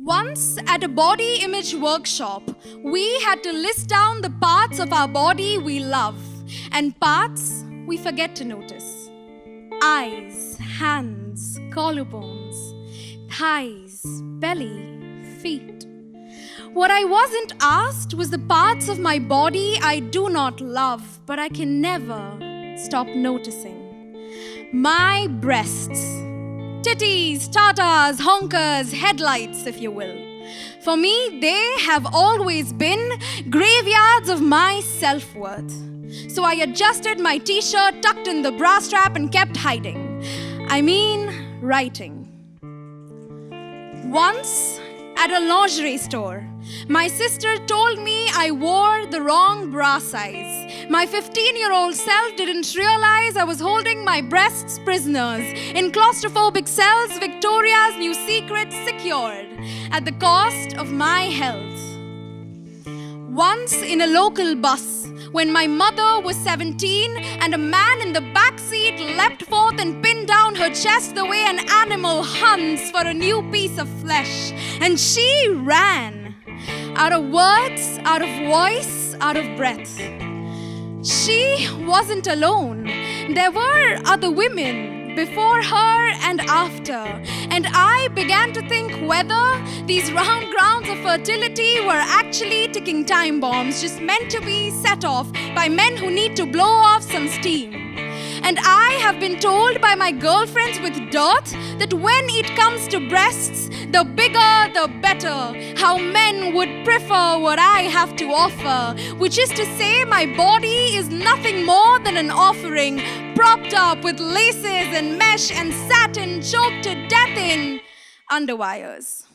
Once at a body image workshop, we had to list down the parts of our body we love and parts we forget to notice. Eyes, hands, collarbones, thighs, belly, feet. What I wasn't asked was the parts of my body I do not love, but I can never stop noticing. My breasts. Titties, tatas, honkers, headlights, if you will. For me, they have always been graveyards of my self-worth. So I adjusted my t-shirt, tucked in the bra strap and kept hiding. I mean, writing. Once, at a lingerie store, my sister told me I wore the wrong bra size. My 15-year-old self didn't realize I was holding my breasts prisoners in claustrophobic cells, Victoria's new secret secured at the cost of my health. Once in a local bus, when my mother was 17 and a man in the back seat leapt forth and pinned down her chest the way an animal hunts for a new piece of flesh, and she ran, out of words, out of voice, out of breath. She wasn't alone. There were other women before her and after, and I began to think whether these round grounds of fertility were actually ticking time bombs just meant to be set off by men who need to blow off some steam. And I have been told by my girlfriends with dirt that when it comes to breasts, the bigger the better. How men would prefer what I have to offer, which is to say my body is nothing more than an offering, propped up with laces and mesh and satin, choked to death in underwires.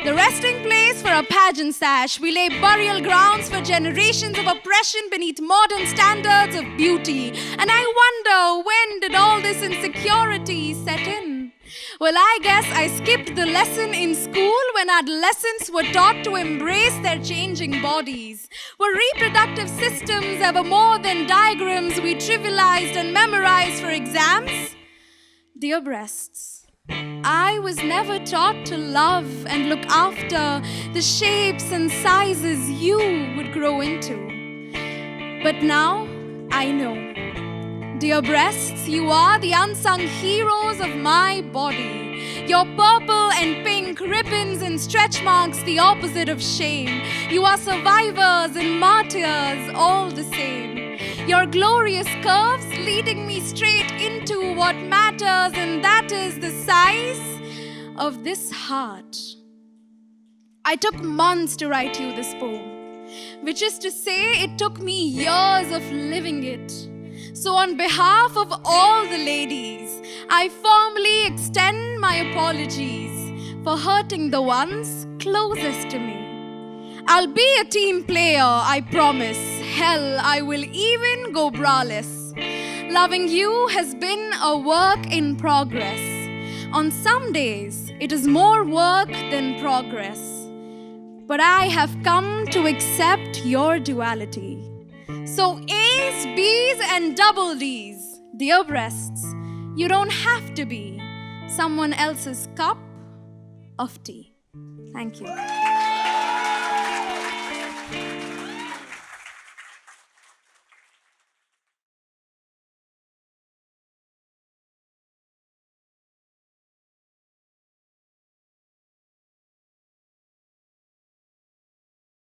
The resting place for a pageant sash. We lay burial grounds for generations of oppression beneath modern standards of beauty. And I wonder, when did all this insecurity set in? Well, I guess I skipped the lesson in school when adolescents were taught to embrace their changing bodies. Were reproductive systems ever more than diagrams we trivialized and memorized for exams? Dear breasts, I was never taught to love and look after the shapes and sizes you would grow into. But now I know. Dear breasts, you are the unsung heroes of my body. Your purple and pink ribbons and stretch marks, the opposite of shame. You are survivors and martyrs, all the same. Your glorious curves leading me straight into what matters, and that is the size of this heart. I took months to write you this poem, which is to say it took me years of living it. So on behalf of all the ladies, I formally extend my apologies for hurting the ones closest to me. I'll be a team player, I promise. Hell, I will even go braless. Loving you has been a work in progress. On some days, it is more work than progress. But I have come to accept your duality. So A's, B's, and double D's, dear breasts, you don't have to be someone else's cup of tea. Thank you.